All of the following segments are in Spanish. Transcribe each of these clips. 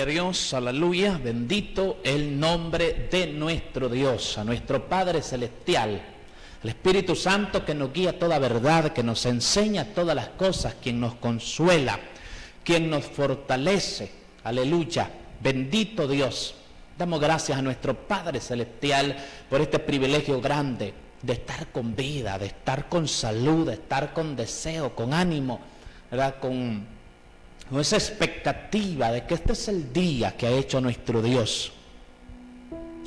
Gloria a Dios, aleluya, bendito el nombre de nuestro Dios, a nuestro Padre Celestial, el Espíritu Santo que nos guía a toda verdad, que nos enseña todas las cosas, quien nos consuela, quien nos fortalece, aleluya, bendito Dios. Damos gracias a nuestro Padre Celestial por este privilegio grande de estar con vida, de estar con salud, de estar con deseo, con ánimo, ¿verdad? Con esa expectativa de que este es el día que ha hecho nuestro Dios.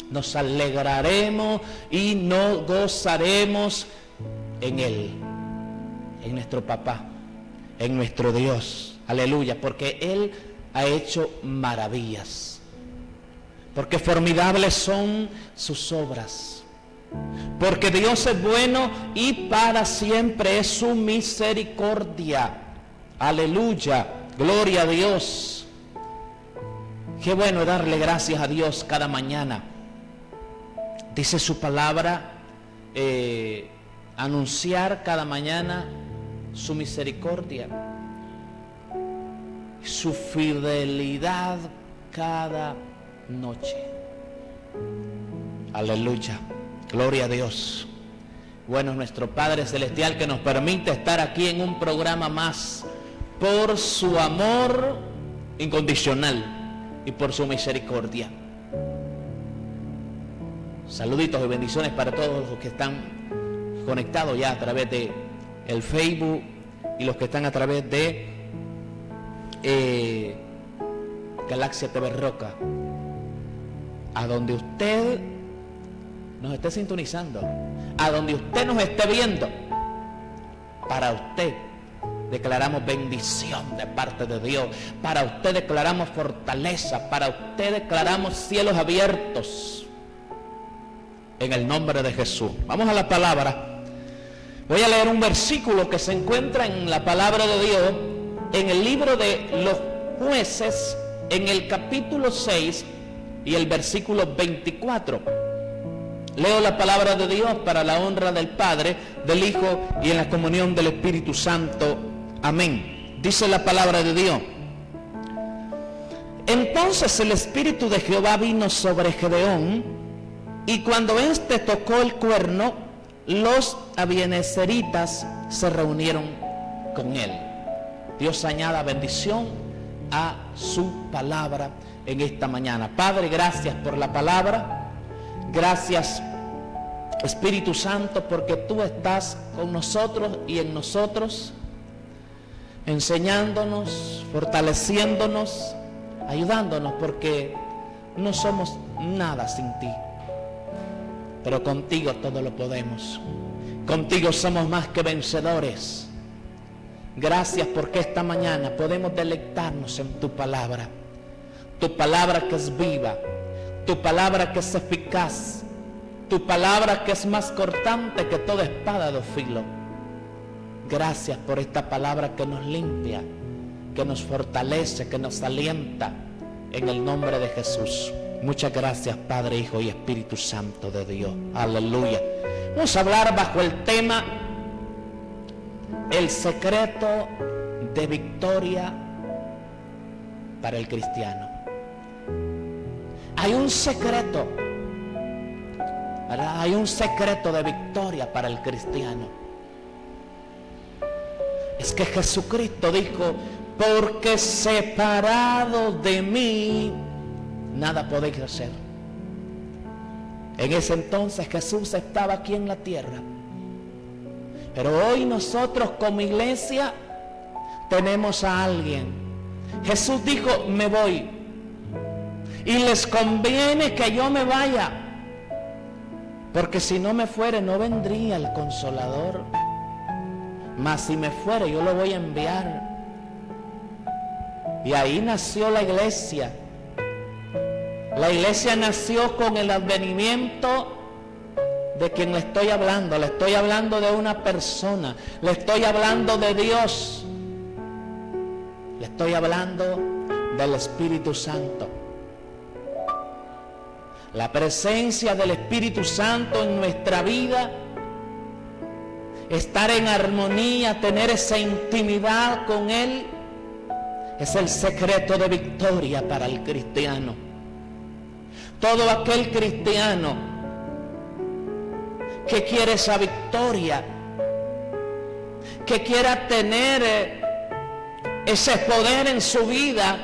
Nos alegraremos y nos gozaremos en Él, en nuestro Papá, en nuestro Dios, aleluya, porque Él ha hecho maravillas, porque formidables son sus obras, porque Dios es bueno y para siempre es su misericordia, aleluya. Gloria a Dios. Qué bueno darle gracias a Dios cada mañana. Dice su palabra, anunciar cada mañana su misericordia, su fidelidad cada noche. Aleluya. Gloria a Dios. Bueno, nuestro Padre Celestial que nos permite estar aquí en un programa más, por su amor incondicional y por su misericordia. Saluditos y bendiciones para todos los que están conectados ya a través de el Facebook y los que están a través de Galaxia TV Roca, a donde usted nos esté sintonizando, a donde usted nos esté viendo. Para usted declaramos bendición de parte de Dios. Para usted declaramos fortaleza. Para usted declaramos cielos abiertos. En el nombre de Jesús. Vamos a la palabra. Voy a leer un versículo que se encuentra en la palabra de Dios, en el libro de los Jueces, en el capítulo 6 y el versículo 24. Leo la palabra de Dios para la honra del Padre, del Hijo y en la comunión del Espíritu Santo. Amén. Dice la palabra de Dios. Entonces el Espíritu de Jehová vino sobre Gedeón, y cuando éste tocó el cuerno, los abiezeritas se reunieron con él. Dios añada bendición a su palabra en esta mañana. Padre, gracias por la palabra. Gracias, Espíritu Santo, porque tú estás con nosotros y en nosotros, enseñándonos, fortaleciéndonos, ayudándonos, porque no somos nada sin ti, pero contigo todo lo podemos. Contigo somos más que vencedores. Gracias porque esta mañana podemos deleitarnos en tu palabra que es viva, tu palabra que es eficaz, tu palabra que es más cortante que toda espada de filo. Gracias por esta palabra que nos limpia, que nos fortalece, que nos alienta, en el nombre de Jesús. Muchas gracias, Padre, Hijo y Espíritu Santo de Dios. Aleluya. Vamos a hablar bajo el tema el secreto de victoria para el cristiano. Hay un secreto, ¿verdad? Hay un secreto de victoria para el cristiano. Es que Jesucristo dijo: porque separado de mí nada podéis hacer. En ese entonces Jesús estaba aquí en la tierra, pero hoy nosotros como iglesia tenemos a alguien. Jesús dijo: me voy, y les conviene que yo me vaya, porque si no me fuere no vendría el Consolador, mas si me fuere yo lo voy a enviar. Y ahí nació la iglesia. La iglesia nació con el advenimiento de quien le estoy hablando. Le estoy hablando de una persona, le estoy hablando de Dios, le estoy hablando del Espíritu Santo. La presencia del Espíritu Santo en nuestra vida, estar en armonía, tener esa intimidad con Él, Es el secreto de victoria para el cristiano. Todo aquel cristiano que quiere esa victoria, que quiera tener ese poder en su vida,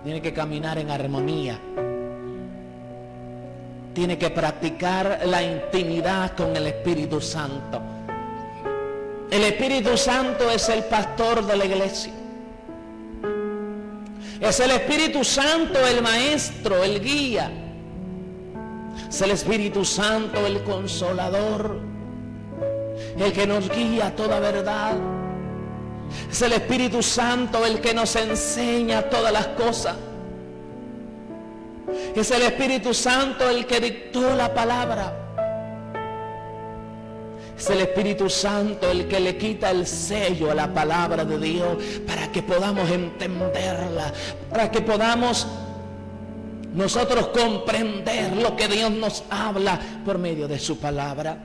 tiene que caminar en armonía. Tiene que practicar la intimidad con el Espíritu Santo. El Espíritu Santo es el pastor de la iglesia. Es el Espíritu Santo el maestro, el guía. Es el Espíritu Santo el consolador, el que nos guía a toda verdad. Es el Espíritu Santo el que nos enseña todas las cosas. Es el Espíritu Santo el que dictó la palabra. Es el Espíritu Santo el que le quita el sello a la palabra de Dios para que podamos entenderla, para que podamos nosotros comprender lo que Dios nos habla por medio de su palabra.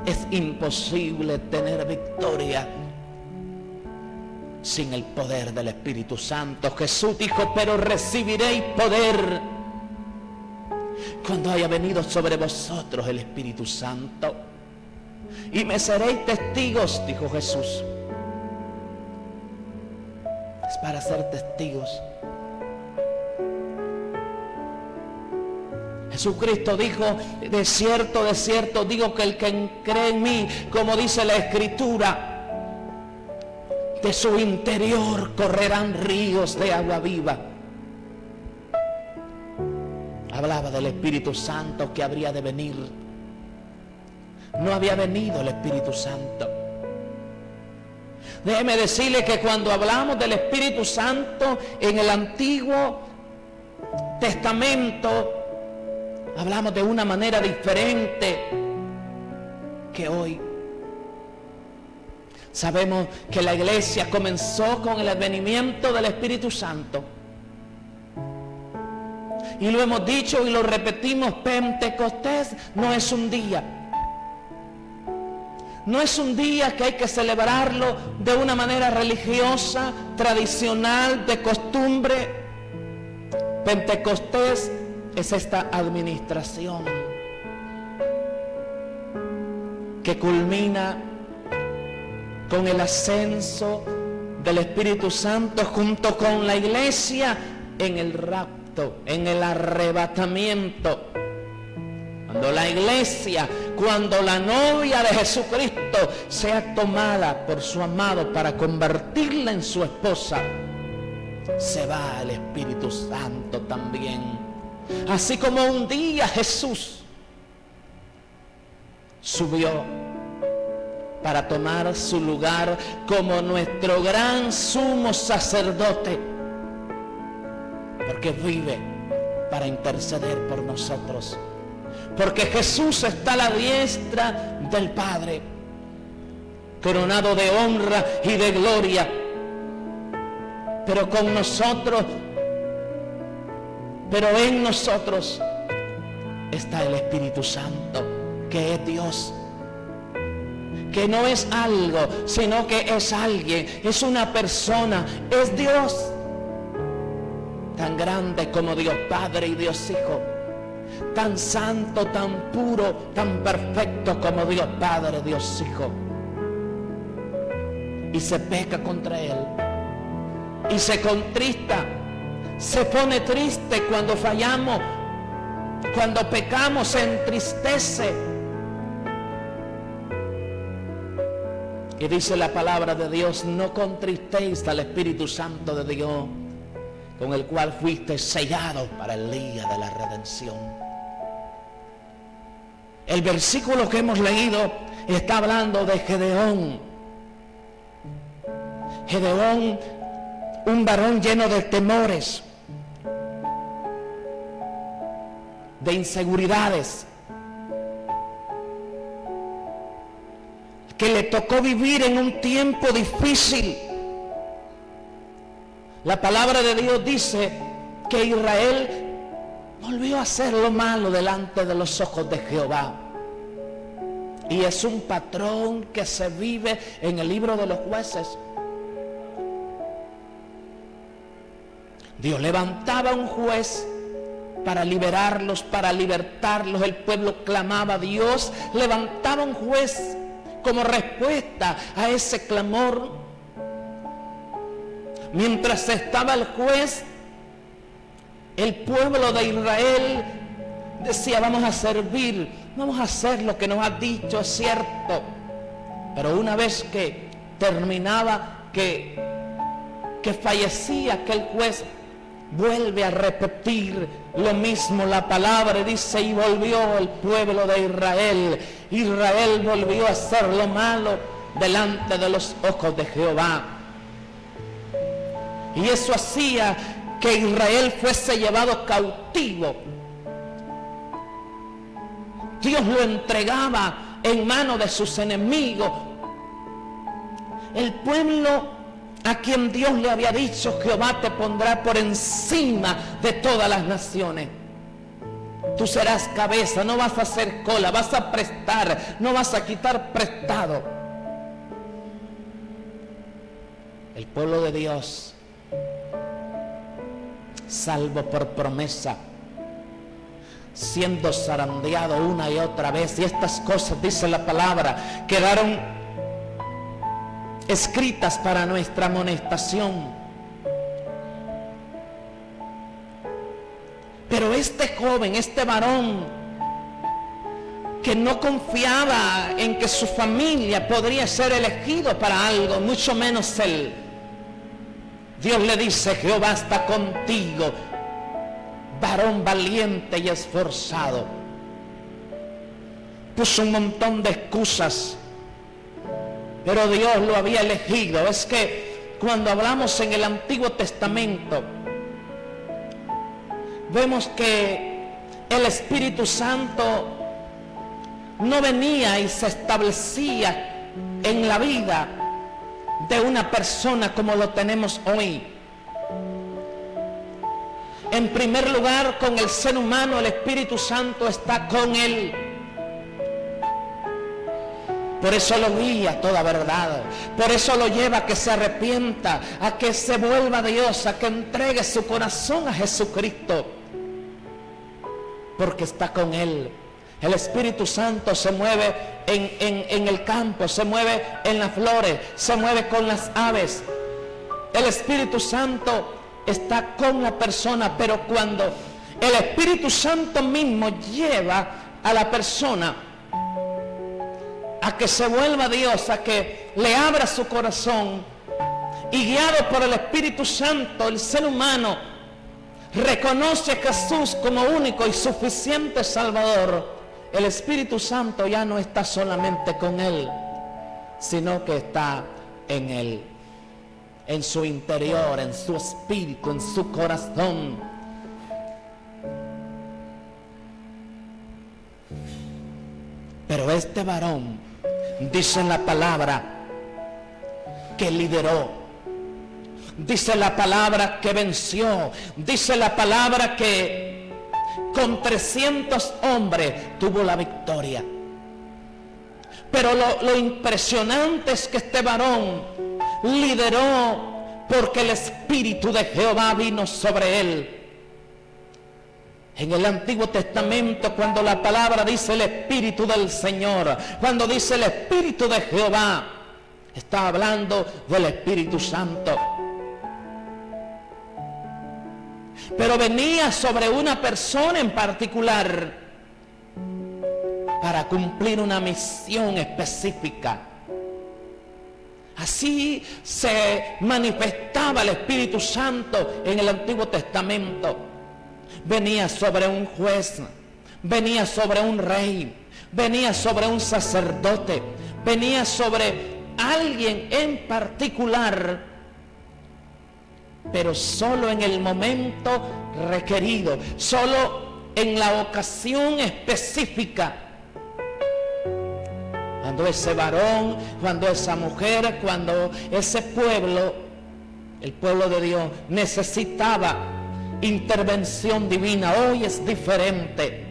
Es imposible tener victoria sin el poder del Espíritu Santo. Jesús dijo: pero recibiréis poder cuando haya venido sobre vosotros el Espíritu Santo, y me seréis testigos, dijo Jesús. Es para ser testigos. Jesucristo dijo: de cierto digo que el que cree en mí, como dice la Escritura, de su interior correrán ríos de agua viva. Hablaba del Espíritu Santo que habría de venir. No había venido el Espíritu Santo. Déjeme decirle que cuando hablamos del Espíritu Santo en el Antiguo Testamento, hablamos de una manera diferente que hoy. Sabemos que la iglesia comenzó con el advenimiento del Espíritu Santo. Y lo hemos dicho y lo repetimos: Pentecostés no es un día. No es un día que hay que celebrarlo de una manera religiosa, tradicional, de costumbre. Pentecostés es esta administración que culmina con el ascenso del Espíritu Santo junto con la iglesia en el rapto, en el arrebatamiento. Cuando la iglesia, cuando la novia de Jesucristo sea tomada por su amado para convertirla en su esposa, se va el Espíritu Santo también. Así como un día Jesús subió para tomar su lugar como nuestro gran sumo sacerdote, porque vive para interceder por nosotros, porque Jesús está a la diestra del Padre, coronado de honra y de gloria. Pero con nosotros, pero en nosotros está el Espíritu Santo, que es Dios, que no es algo, sino que es alguien, es una persona, es Dios, tan grande como Dios Padre y Dios Hijo, tan santo, tan puro, tan perfecto como Dios Padre, Dios Hijo. Y se peca contra Él, y se contrista, se pone triste cuando fallamos, cuando pecamos, se entristece. Y dice la palabra de Dios: no contristéis al Espíritu Santo de Dios, con el cual fuiste sellados para el día de la redención. El versículo que hemos leído está hablando de Gedeón. Gedeón, un varón lleno de temores, de inseguridades, que le tocó vivir en un tiempo difícil. La palabra de Dios dice que Israel volvió a hacer lo malo delante de los ojos de Jehová. Y es un patrón que se vive en el libro de los Jueces. Dios levantaba un juez para liberarlos, para libertarlos. El pueblo clamaba a Dios, levantaba un juez como respuesta a ese clamor. Mientras estaba el juez, el pueblo de Israel decía: vamos a servir, vamos a hacer lo que nos ha dicho, es cierto. Pero una vez que terminaba, que fallecía aquel juez, vuelve a repetir lo mismo la palabra, y dice: y volvió el pueblo de Israel. Israel volvió a hacer lo malo delante de los ojos de Jehová. Y eso hacía que Israel fuese llevado cautivo. Dios lo entregaba en manos de sus enemigos. El pueblo a quien Dios le había dicho: Jehová te pondrá por encima de todas las naciones. Tú serás cabeza, no vas a hacer cola, vas a prestar, no vas a quitar prestado. El pueblo de Dios, salvo por promesa, siendo zarandeado una y otra vez, y estas cosas, dice la palabra, quedaron escritas para nuestra amonestación. Pero este joven, este varón, que no confiaba en que su familia podría ser elegido para algo, mucho menos él, Dios le dice: Jehová está contigo, varón valiente y esforzado. Puso un montón de excusas, pero Dios lo había elegido. Es que cuando hablamos en el Antiguo Testamento, vemos que el Espíritu Santo no venía y se establecía en la vida de una persona como lo tenemos hoy. En primer lugar, con el ser humano, el Espíritu Santo está con él. Por eso lo guía a toda verdad. Por eso lo lleva a que se arrepienta, a que se vuelva a Dios, a que entregue su corazón a Jesucristo. Porque está con él. El Espíritu Santo se mueve en el campo, se mueve en las flores, se mueve con las aves. El Espíritu Santo está con la persona, pero cuando el Espíritu Santo mismo lleva a la persona a que se vuelva a Dios, a que le abra su corazón, y guiado por el Espíritu Santo, el ser humano reconoce a Jesús como único y suficiente Salvador. El Espíritu Santo ya no está solamente con él, sino que está en él, en su interior, en su espíritu, en su corazón. Pero este varón, dice la palabra, que lideró, dice la palabra que venció, dice la palabra que con 300 hombres tuvo la victoria. Pero lo impresionante es que este varón lideró porque el Espíritu de Jehová vino sobre él. En el Antiguo Testamento, cuando la palabra dice el Espíritu del Señor, cuando dice el Espíritu de Jehová, está hablando del Espíritu Santo. Pero venía sobre una persona en particular para cumplir una misión específica. Así se manifestaba el Espíritu Santo en el Antiguo Testamento. Venía sobre un juez, venía sobre un rey, venía sobre un sacerdote, venía sobre alguien en particular, pero solo en el momento requerido, solo en la ocasión específica. Cuando ese varón, cuando esa mujer, cuando ese pueblo, el pueblo de Dios, necesitaba intervención divina. Hoy es diferente.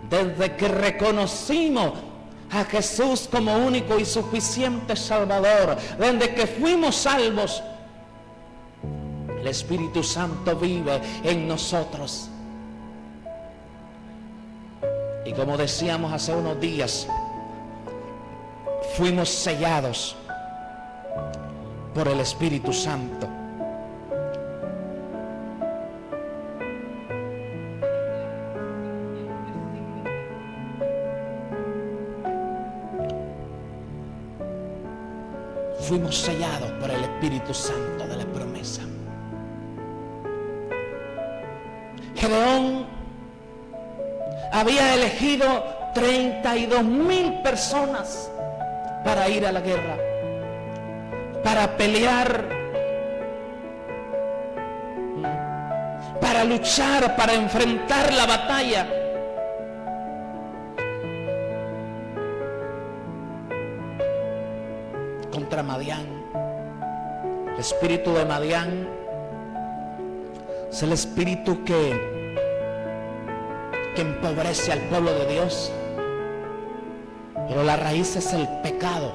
Desde que reconocimos a Jesús como único y suficiente Salvador, desde que fuimos salvos, el Espíritu Santo vive en nosotros. Y como decíamos hace unos días, fuimos sellados por el Espíritu Santo. Fuimos sellados por el Espíritu Santo de la promesa. Gedeón había elegido 32,000 personas para ir a la guerra, para pelear, para luchar, para enfrentar la batalla. Contra Madián. El espíritu de Madián es el espíritu que empobrece al pueblo de Dios, pero la raíz es el pecado.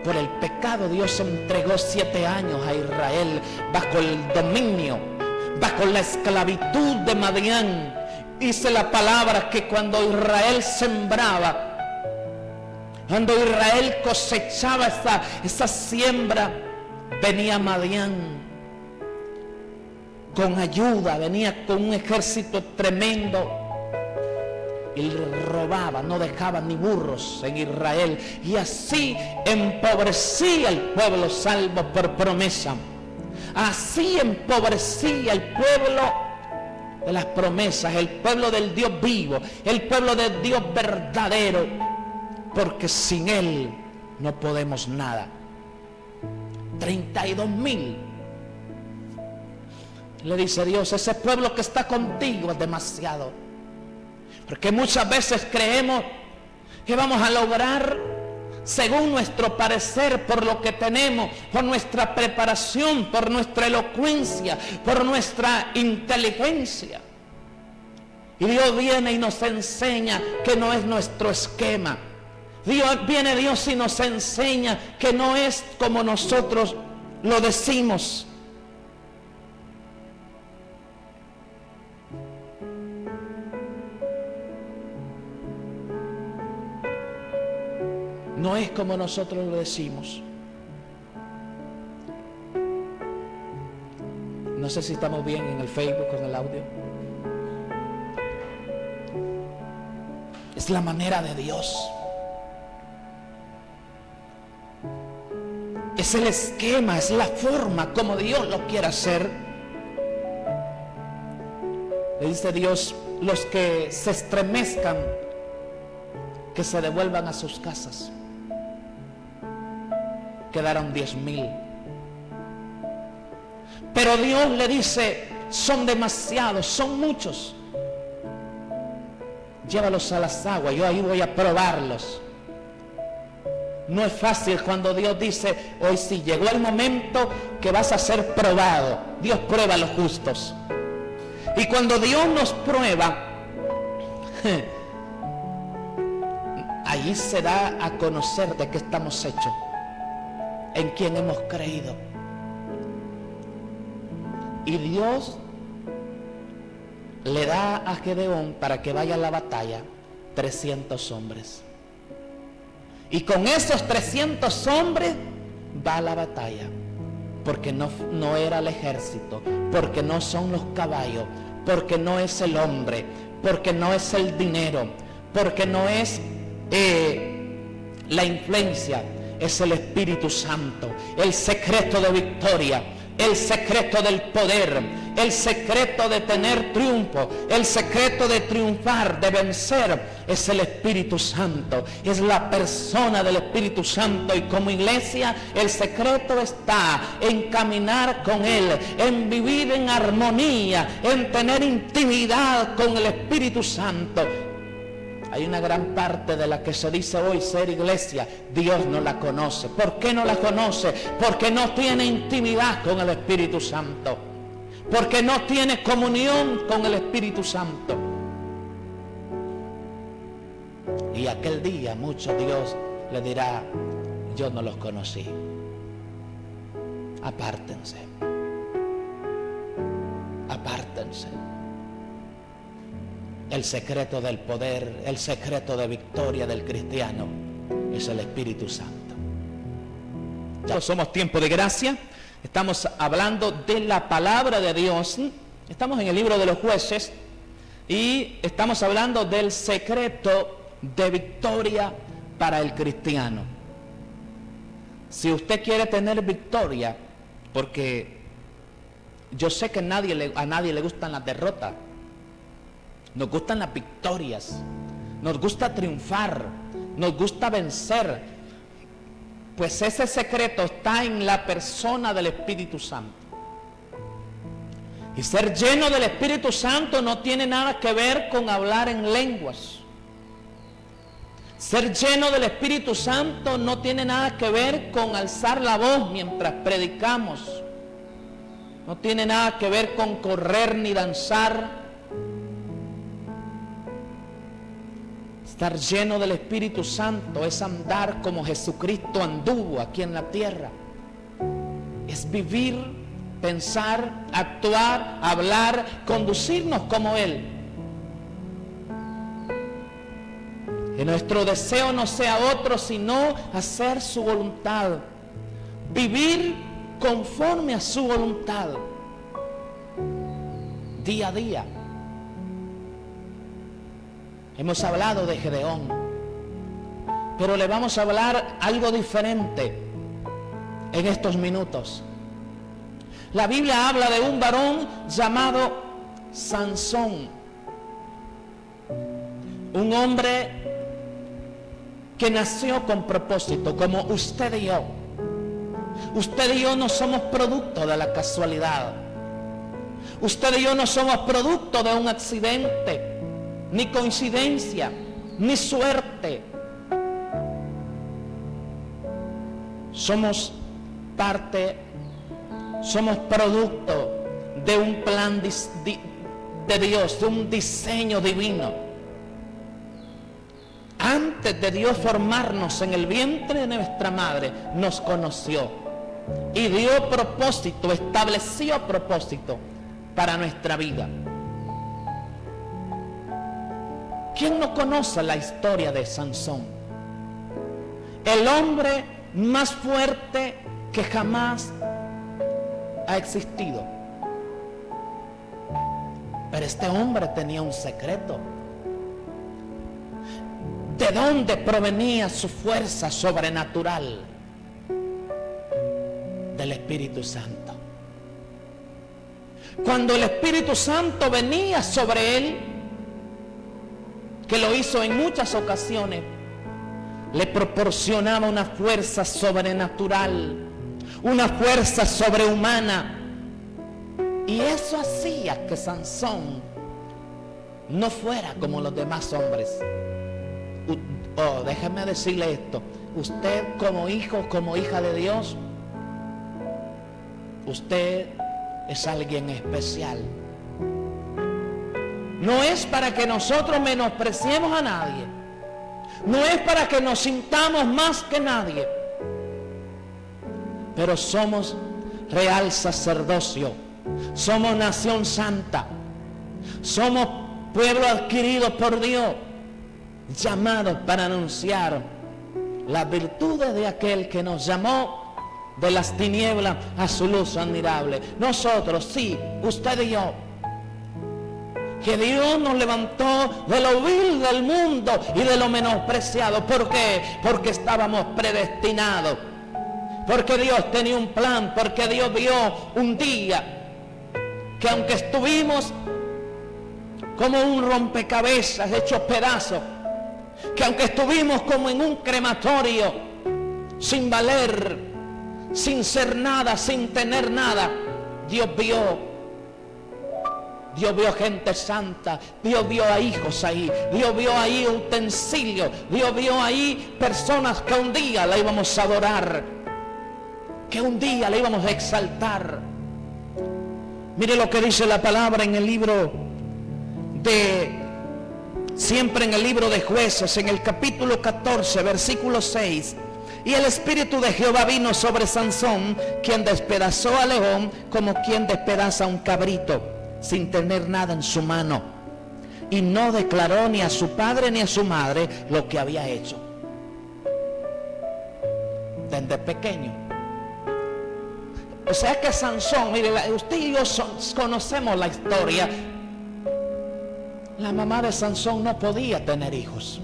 Por el pecado Dios entregó 7 años a Israel bajo el dominio, bajo la esclavitud de Madián. Dice la palabra que cuando Israel sembraba, cuando Israel cosechaba esa siembra, venía Madián con ayuda, venía con un ejército tremendo y le robaba, no dejaba ni burros en Israel, y así empobrecía al pueblo salvo por promesa. Así empobrecía el pueblo de las promesas, el pueblo del Dios vivo, el pueblo del Dios verdadero, porque sin Él no podemos nada. 32,000. Le dice Dios, ese pueblo que está contigo es demasiado. Porque muchas veces creemos que vamos a lograr según nuestro parecer, por lo que tenemos, por nuestra preparación, por nuestra elocuencia, por nuestra inteligencia. Y Dios viene y nos enseña que no es nuestro esquema. Viene Dios y nos enseña que no es como nosotros lo decimos. No es como nosotros lo decimos. No sé si estamos bien en el Facebook con el audio. Es la manera de Dios. Es el esquema, es la forma como Dios lo quiere hacer. Le dice Dios, los que se estremezcan, que se devuelvan a sus casas. Quedaron 10,000. Pero Dios le dice, son demasiados, son muchos. Llévalos a las aguas, yo ahí voy a probarlos. No es fácil cuando Dios dice, hoy sí, llegó el momento que vas a ser probado. Dios prueba a los justos. Y cuando Dios nos prueba, allí se da a conocer de qué estamos hechos, en quién hemos creído. Y Dios le da a Gedeón para que vaya a la batalla 300 hombres. Y con esos 300 hombres va a la batalla, porque no era el ejército, porque no son los caballos, porque no es el hombre, porque no es el dinero, porque no es la influencia, es el Espíritu Santo, el secreto de victoria, el secreto del poder, el secreto de tener triunfo, el secreto de triunfar, de vencer, es el Espíritu Santo, es la persona del Espíritu Santo. Y como iglesia, el secreto está en caminar con Él, en vivir en armonía, en tener intimidad con el Espíritu Santo. Hay una gran parte de la que se dice hoy ser iglesia, Dios no la conoce. ¿Por qué no la conoce? Porque no tiene intimidad con el Espíritu Santo. Porque no tiene comunión con el Espíritu Santo. Y aquel día mucho Dios le dirá: yo no los conocí. Apártense. Apártense. El secreto del poder, el secreto de victoria del cristiano es el Espíritu Santo. Ya somos tiempo de gracia. Estamos hablando de la palabra de Dios. Estamos en el libro de los Jueces y estamos hablando del secreto de victoria para el cristiano. Si usted quiere tener victoria, porque yo sé que a nadie le gustan las derrotas, nos gustan las victorias, nos gusta triunfar, nos gusta vencer. Pues ese secreto está en la persona del Espíritu Santo. Y ser lleno del Espíritu Santo no tiene nada que ver con hablar en lenguas. Ser lleno del Espíritu Santo no tiene nada que ver con alzar la voz mientras predicamos. No tiene nada que ver con correr ni danzar. Estar lleno del Espíritu Santo es andar como Jesucristo anduvo aquí en la tierra. Es vivir, pensar, actuar, hablar, conducirnos como Él. Que nuestro deseo no sea otro sino hacer su voluntad. Vivir conforme a su voluntad. Día a día. Hemos hablado de Gedeón, pero le vamos a hablar algo diferente en estos minutos. La Biblia habla de un varón llamado Sansón, un hombre que nació con propósito, como usted y yo. Usted y yo no somos producto de la casualidad. Usted y yo no somos producto de un accidente, ni coincidencia, ni suerte. Somos parte, somos producto de un plan de Dios, de un diseño divino. Antes de Dios formarnos en el vientre de nuestra madre, nos conoció y dio propósito, estableció propósito para nuestra vida. ¿Quién no conoce la historia de Sansón? El hombre más fuerte que jamás ha existido. Pero este hombre tenía un secreto. ¿De dónde provenía su fuerza sobrenatural? Del Espíritu Santo. Cuando el Espíritu Santo venía sobre él, que lo hizo en muchas ocasiones, le proporcionaba una fuerza sobrenatural, una fuerza sobrehumana. Y eso hacía que Sansón no fuera como los demás hombres. Déjeme decirle esto: usted como hijo, como hija de Dios, usted es alguien especial. No es para que nosotros menospreciemos a nadie. No es para que nos sintamos más que nadie. Pero somos real sacerdocio. Somos nación santa. Somos pueblo adquirido por Dios, llamados para anunciar las virtudes de aquel que nos llamó de las tinieblas a su luz admirable. Nosotros, sí, usted y yo, que Dios nos levantó de lo vil del mundo y de lo menospreciado. ¿Por qué? Porque estábamos predestinados. Porque Dios tenía un plan. Porque Dios vio un día que aunque estuvimos como un rompecabezas hechos pedazos, que aunque estuvimos como en un crematorio, sin valer, sin ser nada, sin tener nada, Dios vio gente santa, Dios vio a hijos ahí, Dios vio ahí utensilios, Dios vio ahí personas que un día la íbamos a adorar, que un día la íbamos a exaltar. Mire lo que dice la palabra en el libro de siempre en el libro de Jueces, en el capítulo 14, versículo 6. Y el Espíritu de Jehová vino sobre Sansón, quien despedazó al león como quien despedaza a un cabrito, sin tener nada en su mano. Y no declaró ni a su padre ni a su madre lo que había hecho. Desde pequeño. O sea que Sansón, mire, usted y yo conocemos la historia. La mamá de Sansón no podía tener hijos.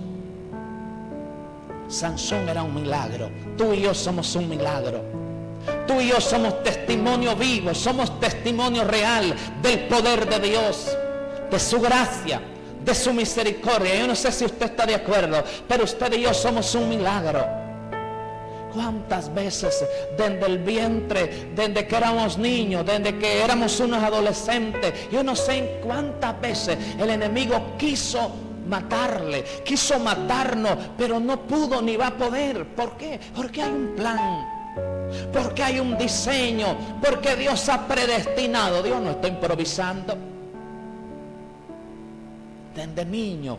Sansón era un milagro. Tú y yo somos un milagro. Tú y yo somos testimonio vivo, somos testimonio real del poder de Dios, de su gracia, de su misericordia. Yo no sé si usted está de acuerdo, pero usted y yo somos un milagro. ¿Cuántas veces desde el vientre, desde que éramos niños, desde que éramos unos adolescentes, yo no sé en cuántas veces el enemigo quiso matarle, quiso matarnos, pero no pudo ni va a poder? ¿Por qué? Porque hay un plan, porque hay un diseño, porque Dios ha predestinado. Dios no está improvisando. Desde niño,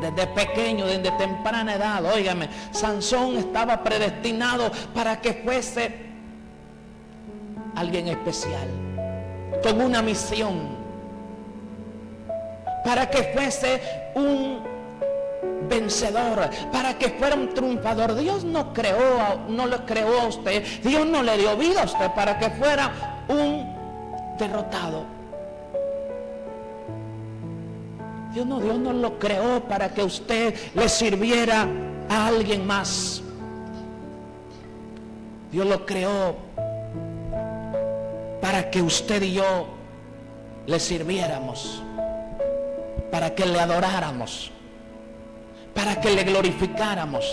desde pequeño, desde temprana edad, óigame, Sansón estaba predestinado para que fuese alguien especial, con una misión, para que fuese un vencedor, para que fuera un triunfador. Dios no lo creó a usted, Dios no le dio vida a usted para que fuera un derrotado. Dios no lo creó para que usted le sirviera a alguien más. Dios lo creó para que usted y yo le sirviéramos, para que le adoráramos, para que le glorificáramos.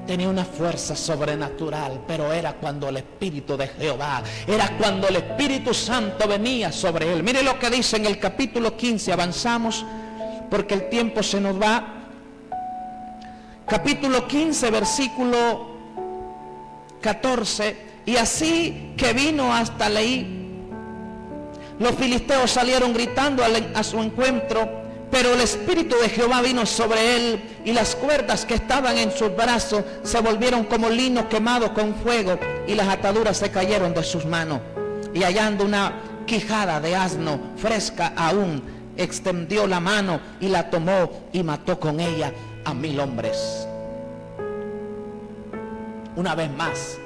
Tenía una fuerza sobrenatural, pero era cuando el Espíritu de Jehová, era cuando el Espíritu Santo venía sobre él. Mire lo que dice en el capítulo 15, avanzamos porque el tiempo se nos va. Capítulo 15, versículo 14. Y así que vino hasta Leí, los filisteos salieron gritando a su encuentro, pero el Espíritu de Jehová vino sobre él, y las cuerdas que estaban en sus brazos se volvieron como lino quemado con fuego, y las ataduras se cayeron de sus manos. Y hallando una quijada de asno fresca aún, extendió la mano y la tomó y mató con ella a 1000 hombres. Una vez más,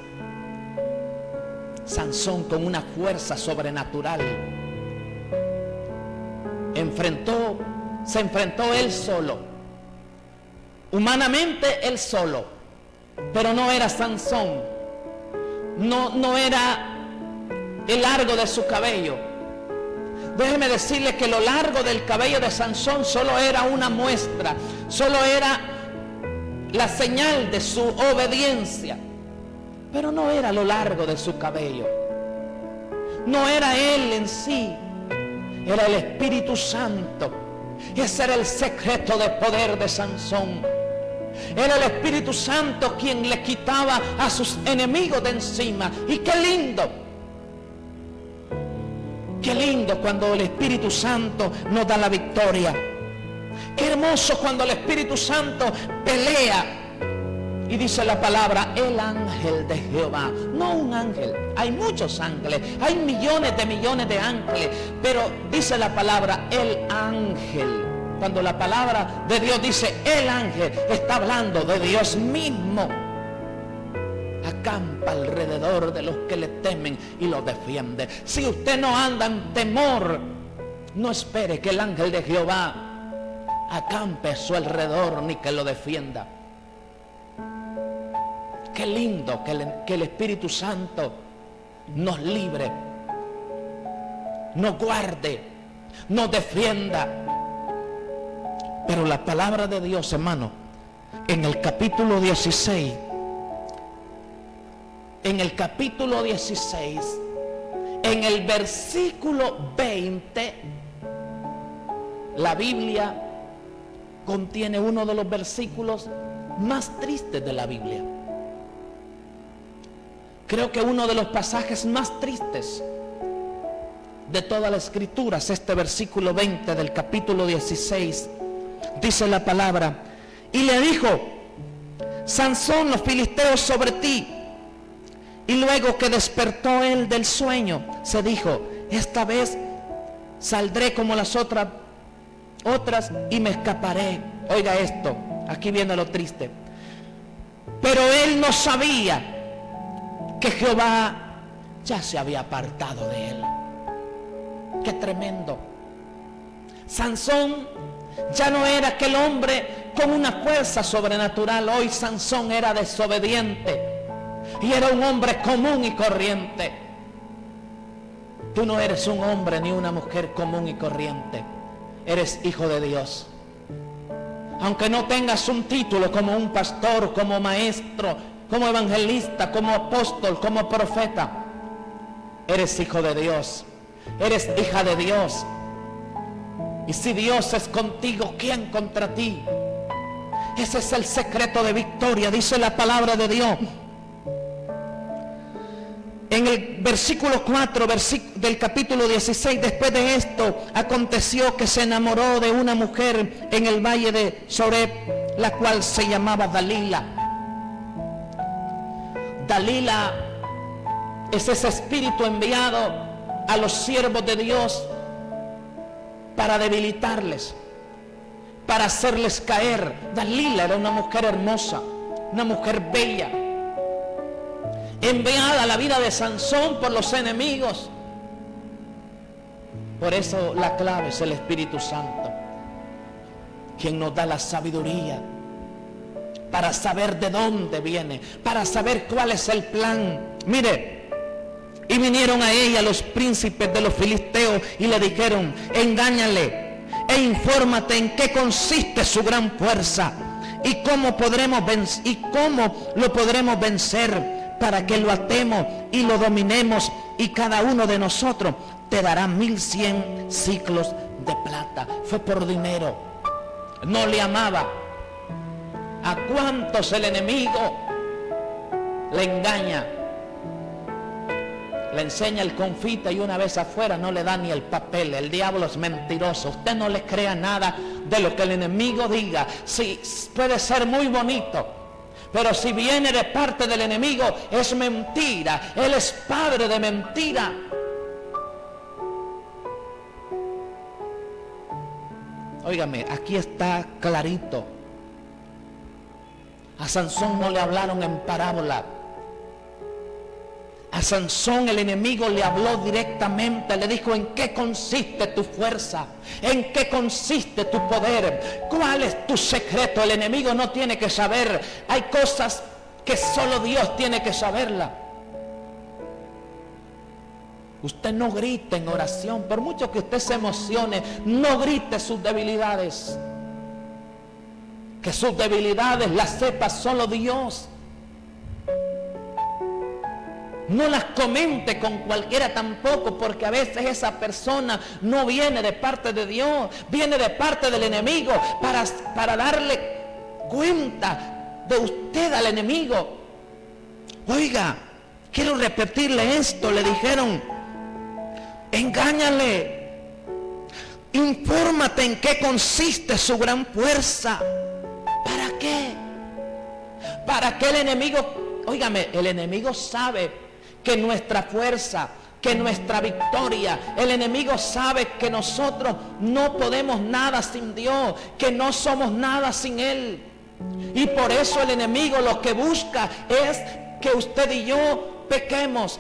Sansón, con una fuerza sobrenatural, se enfrentó él solo, humanamente él solo, pero no era Sansón, no era el largo de su cabello. Déjeme decirle que lo largo del cabello de Sansón solo era una muestra, solo era la señal de su obediencia, pero no era lo largo de su cabello, no era él en sí, era el Espíritu Santo. Ese era el secreto de poder de Sansón. Era el Espíritu Santo quien le quitaba a sus enemigos de encima. Y qué lindo cuando el Espíritu Santo nos da la victoria. Qué hermoso cuando el Espíritu Santo pelea. Y dice la palabra, el ángel de Jehová. No un ángel, hay muchos ángeles, hay millones de ángeles, pero dice la palabra, el ángel. Cuando la palabra de Dios dice el ángel, está hablando de Dios mismo. Acampa alrededor de los que le temen y los defiende. Si usted no anda en temor, no espere que el ángel de Jehová acampe a su alrededor ni que lo defienda. Qué lindo que el Espíritu Santo nos libre, nos guarde, nos defienda. Pero la palabra de Dios, hermano, en el capítulo 16, en el versículo 20, la Biblia contiene uno de los versículos más tristes de la Biblia. Creo que uno de los pasajes más tristes de todas las escrituras, este versículo 20 del capítulo 16. Dice la palabra: y le dijo: Sansón, los filisteos sobre ti. Y luego que despertó él del sueño, se dijo: esta vez saldré como las otras y me escaparé. Oiga esto, aquí viene lo triste. Pero él no sabía que Jehová ya se había apartado de él. Qué tremendo. Sansón ya no era aquel hombre con una fuerza sobrenatural. Hoy Sansón era desobediente y era un hombre común y corriente. Tú no eres un hombre ni una mujer común y corriente. Eres hijo de Dios. Aunque no tengas un título como un pastor, como maestro, como evangelista, como apóstol, como profeta, eres hijo de Dios. Eres hija de Dios. Y si Dios es contigo, ¿quién contra ti? Ese es el secreto de victoria, dice la palabra de Dios. En el versículo 4 del capítulo 16, después de esto, aconteció que se enamoró de una mujer en el valle de Soreb, la cual se llamaba Dalila. Dalila es ese espíritu enviado a los siervos de Dios para debilitarles, para hacerles caer. Dalila era una mujer hermosa, una mujer bella, enviada a la vida de Sansón por los enemigos. Por eso la clave es el Espíritu Santo, quien nos da la sabiduría para saber de dónde viene, para saber cuál es el plan. Mire, y vinieron a ella los príncipes de los filisteos y le dijeron: engáñale e infórmate en qué consiste su gran fuerza y cómo lo podremos vencer, para que lo atemos y lo dominemos, y cada uno de nosotros te dará 1100 siclos de plata. Fue por dinero, no le amaba. ¿A cuántos el enemigo le engaña? Le enseña el confite y una vez afuera no le da ni el papel. El diablo es mentiroso. Usted no le crea nada de lo que el enemigo diga. Sí, puede ser muy bonito, pero si viene de parte del enemigo es mentira. Él es padre de mentira. Óigame, aquí está clarito. A Sansón no le hablaron en parábola. A Sansón el enemigo le habló directamente, le dijo: ¿en qué consiste tu fuerza? ¿En qué consiste tu poder? ¿Cuál es tu secreto? El enemigo no tiene que saber. Hay cosas que solo Dios tiene que saberla. Usted no grite en oración, por mucho que usted se emocione, no grite sus debilidades. Que sus debilidades las sepa solo Dios. No las comente con cualquiera tampoco, porque a veces esa persona no viene de parte de Dios, viene de parte del enemigo para darle cuenta de usted al enemigo. Oiga, quiero repetirle esto. Le dijeron: engáñale, infórmate en qué consiste su gran fuerza. ¿Para qué? Para que el enemigo, óigame, el enemigo sabe que nuestra fuerza, que nuestra victoria, el enemigo sabe que nosotros no podemos nada sin Dios, que no somos nada sin Él. Y por eso el enemigo lo que busca es que usted y yo pequemos,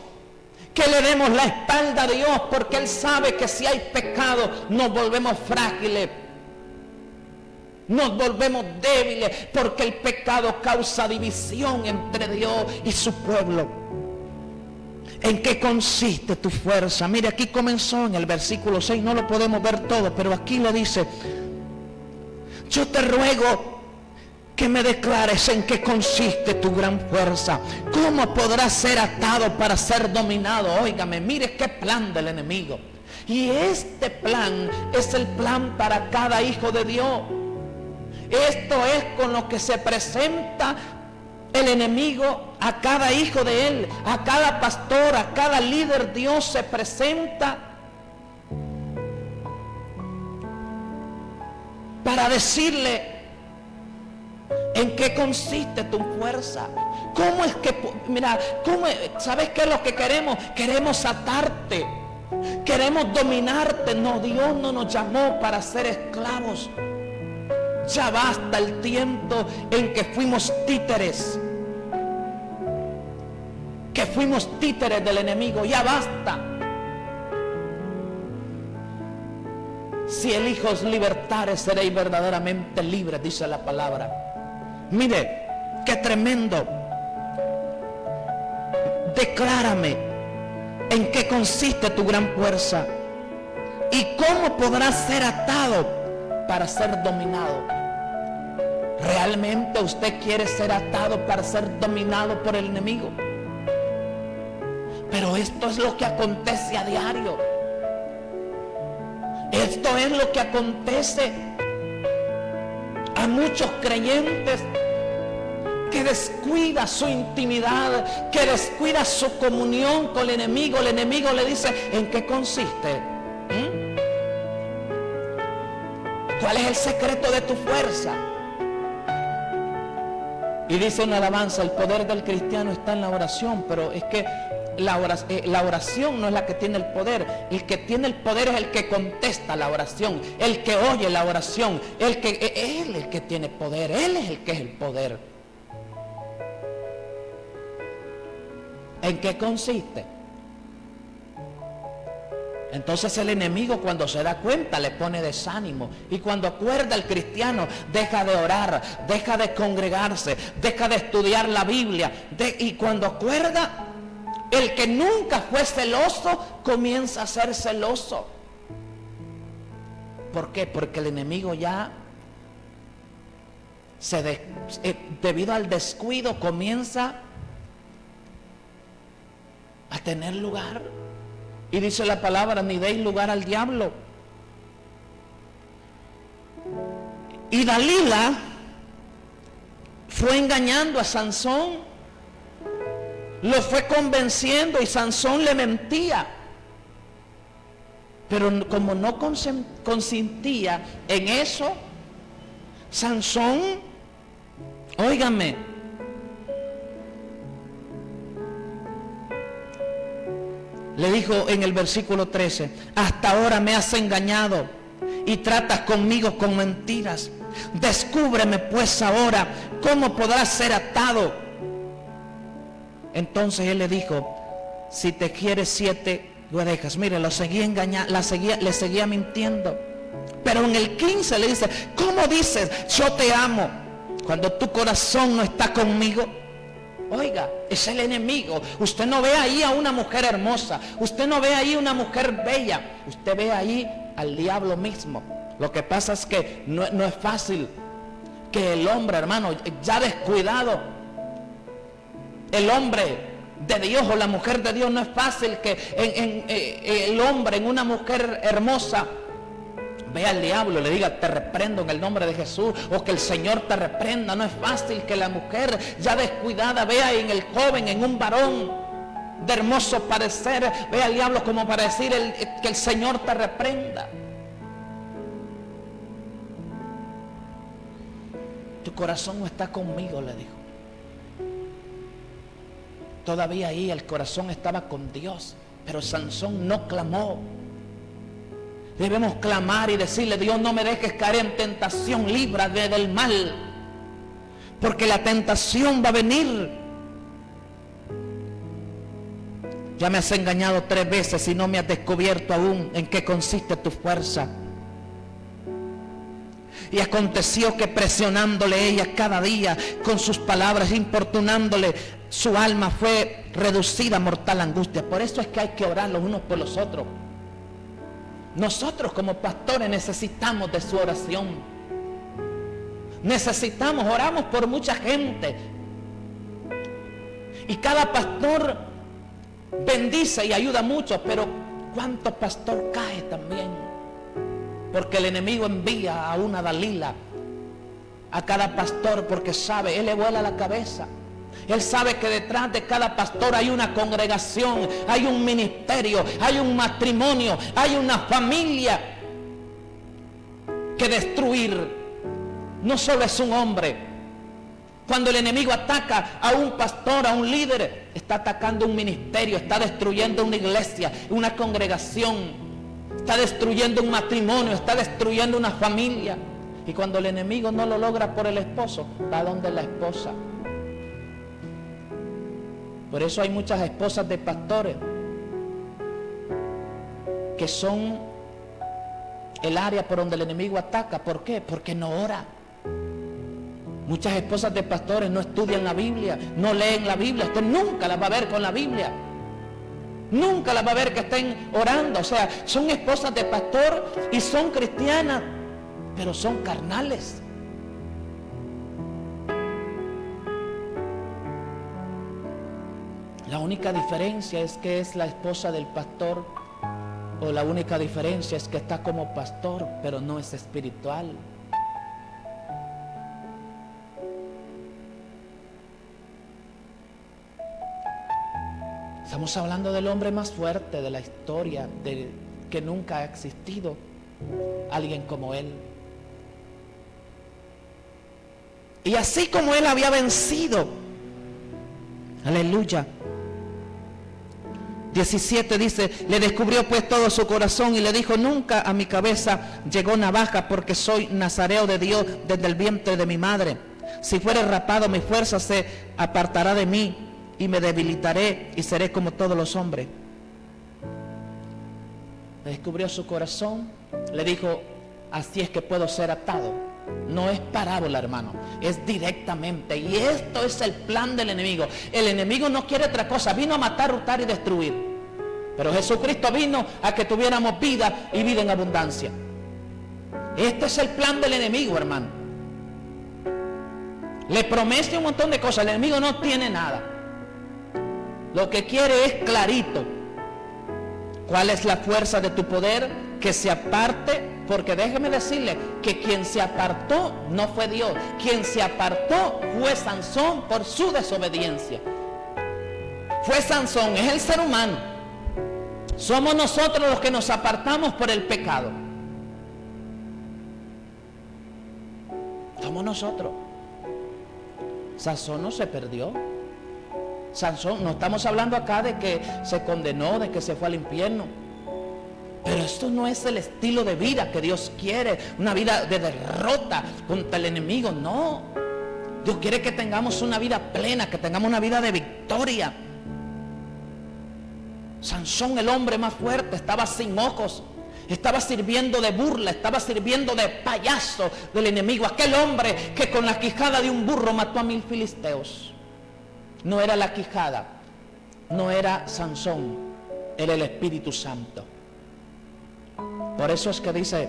que le demos la espalda a Dios, porque Él sabe que si hay pecado nos volvemos frágiles, nos volvemos débiles, porque el pecado causa división entre Dios y su pueblo. ¿En qué consiste tu fuerza? Mire, aquí comenzó en el versículo 6, no lo podemos ver todo, pero aquí le dice: yo te ruego que me declares en qué consiste tu gran fuerza. ¿Cómo podrás ser atado para ser dominado? Óigame, mire qué plan del enemigo. Y este plan es el plan para cada hijo de Dios. Esto es con lo que se presenta el enemigo a cada hijo de él, a cada pastor, a cada líder. Dios se presenta para decirle en qué consiste tu fuerza. ¿Cómo es que, mira, sabes qué es lo que queremos? Queremos atarte, queremos dominarte. No, Dios no nos llamó para ser esclavos. Ya basta el tiempo en que fuimos títeres, del enemigo. Ya basta. Si el Hijo os libertare, seréis verdaderamente libres, dice la palabra. Mire, qué tremendo. Declárame en qué consiste tu gran fuerza y cómo podrás ser atado para ser dominado. ¿Realmente usted quiere ser atado para ser dominado por el enemigo? Pero esto es lo que acontece a diario. Esto es lo que acontece a muchos creyentes que descuida su intimidad, que descuida su comunión con el enemigo. El enemigo le dice, ¿en qué consiste? ¿Cuál es el secreto de tu fuerza? Y dice una alabanza, el poder del cristiano está en la oración, pero es que la oración no es la que tiene el poder. El que tiene el poder es el que contesta la oración, el que oye la oración, él es el que tiene poder, él es el que es el poder. ¿En qué consiste? Entonces el enemigo, cuando se da cuenta, le pone desánimo, y cuando acuerda el cristiano, deja de orar, deja de congregarse, deja de estudiar la Biblia, y cuando acuerda, el que nunca fue celoso comienza a ser celoso. ¿Por qué? Porque el enemigo ya debido al descuido comienza a tener lugar. Y dice la palabra, ni deis lugar al diablo. Y Dalila fue engañando a Sansón, lo fue convenciendo, y Sansón le mentía. Pero como no consentía en eso, Sansón, óigame, le dijo en el versículo 13, hasta ahora me has engañado y tratas conmigo con mentiras. Descúbreme pues ahora cómo podrás ser atado. Entonces él le dijo, si te quieres 7 ovejas. Mire, lo seguía engañando, le seguía mintiendo. Pero en el 15 le dice, ¿cómo dices yo te amo cuando tu corazón no está conmigo? Oiga, es el enemigo. Usted no ve ahí a una mujer hermosa, usted no ve ahí una mujer bella, usted ve ahí al diablo mismo. Lo que pasa es que no es fácil que el hombre, hermano, ya descuidado, el hombre de Dios o la mujer de Dios, no es fácil que el hombre en una mujer hermosa vea al diablo y le diga, te reprendo en el nombre de Jesús, o que el Señor te reprenda. No es fácil que la mujer ya descuidada vea en el joven, en un varón de hermoso parecer, vea al diablo como para decir que el Señor te reprenda. Tu corazón no está conmigo, le dijo. Todavía ahí el corazón estaba con Dios, pero Sansón no clamó. Debemos clamar y decirle, Dios, no me dejes caer en tentación, líbrame del mal, porque la tentación va a venir. Ya me has engañado 3 veces y no me has descubierto aún en qué consiste tu fuerza. Y aconteció que presionándole ella cada día con sus palabras, importunándole, su alma fue reducida a mortal angustia. Por eso es que hay que orar los unos por los otros. Nosotros como pastores necesitamos de su oración. Oramos por mucha gente. Y cada pastor bendice y ayuda mucho, pero ¿cuánto pastor cae también? Porque el enemigo envía a una Dalila a cada pastor, porque sabe, él le vuela la cabeza. Él sabe que detrás de cada pastor hay una congregación, hay un ministerio, hay un matrimonio, hay una familia que destruir. no solo es un hombre. Cuando el enemigo ataca a un pastor, a un líder, está atacando un ministerio, está destruyendo una iglesia, una congregación, está destruyendo un matrimonio, está destruyendo una familia. Y cuando el enemigo no lo logra por el esposo, va donde la esposa. Por eso hay muchas esposas de pastores que son el área por donde el enemigo ataca. ¿Por qué? Porque no ora. Muchas esposas de pastores no estudian la Biblia, no leen la Biblia. Usted nunca las va a ver con la Biblia. Nunca las va a ver que estén orando. O sea, son esposas de pastor y son cristianas, pero son carnales. La única diferencia es que es la esposa del pastor, o la única diferencia es que está como pastor, pero no es espiritual. Estamos hablando del hombre más fuerte de la historia, que nunca ha existido alguien como él. Y así como él había vencido, aleluya. 17 dice, le descubrió pues todo su corazón y le dijo, nunca a mi cabeza llegó navaja, porque soy nazareo de Dios desde el vientre de mi madre. Si fuere rapado, mi fuerza se apartará de mí y me debilitaré y seré como todos los hombres. Le descubrió su corazón, le dijo, así es que puedo ser atado. No es parábola, hermano, es directamente. Y esto es el plan del enemigo. El enemigo no quiere otra cosa, vino a matar, hurtar y destruir. Pero Jesucristo vino a que tuviéramos vida y vida en abundancia. Este es el plan del enemigo, hermano. Le promete un montón de cosas. El enemigo no tiene nada. Lo que quiere es clarito. ¿Cuál es la fuerza de tu poder? Que se aparte. Porque déjeme decirle que quien se apartó no fue Dios. Quien se apartó fue Sansón por su desobediencia. Fue Sansón, es el ser humano. Somos nosotros los que nos apartamos por el pecado. Somos nosotros. Sansón no se perdió. Sansón, no estamos hablando acá de que se condenó, de que se fue al infierno. Pero esto no es el estilo de vida que Dios quiere, una vida de derrota contra el enemigo, no. Dios quiere que tengamos una vida plena, que tengamos una vida de victoria. Sansón, el hombre más fuerte, estaba sin ojos, estaba sirviendo de burla, estaba sirviendo de payaso del enemigo. Aquel hombre que con la quijada de un burro mató a 1000 filisteos. No era la quijada, no era Sansón, era el Espíritu Santo. Por eso es que dice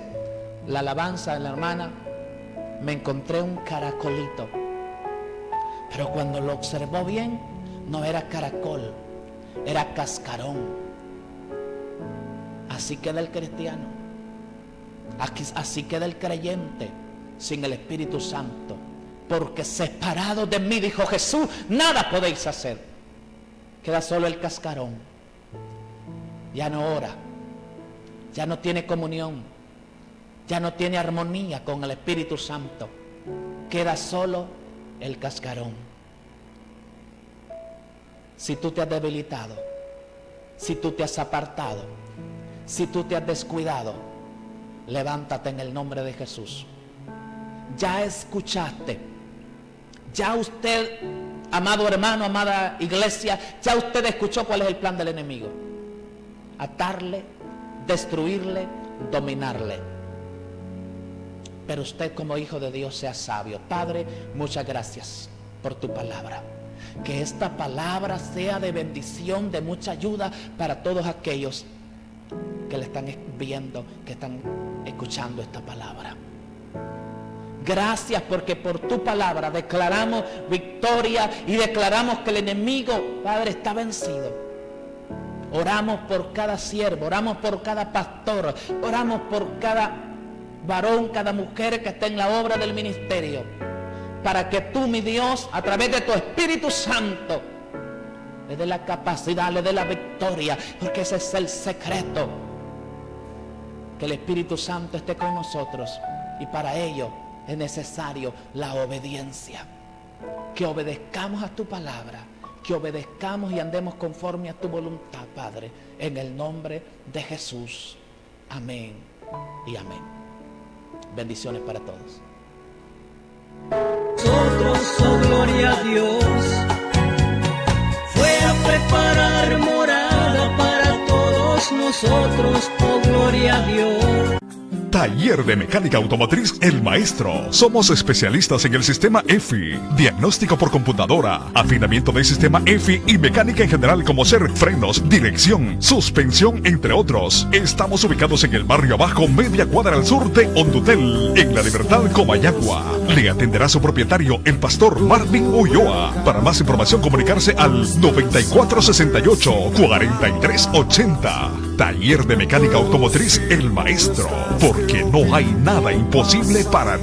la alabanza de la hermana, me encontré un caracolito. Pero cuando lo observó bien, no era caracol, era cascarón. Así queda el cristiano, así queda el creyente sin el Espíritu Santo. Porque separado de mí, dijo Jesús, nada podéis hacer. Queda solo el cascarón. Ya no ora, ya no tiene comunión, ya no tiene armonía con el Espíritu Santo. Queda solo el cascarón. Si tú te has debilitado, si tú te has apartado, si tú te has descuidado, levántate en el nombre de Jesús. Ya escuchaste, ya usted, amado hermano, amada iglesia, ya usted escuchó cuál es el plan del enemigo. Atarle, destruirle, dominarle. Pero usted como hijo de Dios sea sabio. Padre, muchas gracias por tu palabra. Que esta palabra sea de bendición, de mucha ayuda para todos aquellos que le están viendo, que están escuchando esta palabra. Gracias porque por tu palabra declaramos victoria y declaramos que el enemigo, Padre, está vencido. Oramos por cada siervo, oramos por cada pastor, oramos por cada varón, cada mujer que esté en la obra del ministerio, para que tú, mi Dios, a través de tu Espíritu Santo, le dé la capacidad, le dé la victoria, porque ese es el secreto. Que el Espíritu Santo esté con nosotros, y para ello es necesario la obediencia. Que obedezcamos a tu palabra, que obedezcamos y andemos conforme a tu voluntad, Padre, en el nombre de Jesús. Amén y amén. Bendiciones para todos. Nosotros, oh gloria a Dios, fue a preparar morada para todos nosotros, oh gloria a Dios. Taller de Mecánica Automotriz El Maestro. Somos especialistas en el sistema EFI, diagnóstico por computadora, afinamiento del sistema EFI y mecánica en general como ser frenos, dirección, suspensión, entre otros. Estamos ubicados en el barrio Abajo, media cuadra al sur de Hondutel, en La Libertad, Comayagua. Le atenderá su propietario, el pastor Marvin Ulloa. Para más información, comunicarse al 9468-4380. Taller de Mecánica Automotriz El Maestro. Porque no hay nada imposible para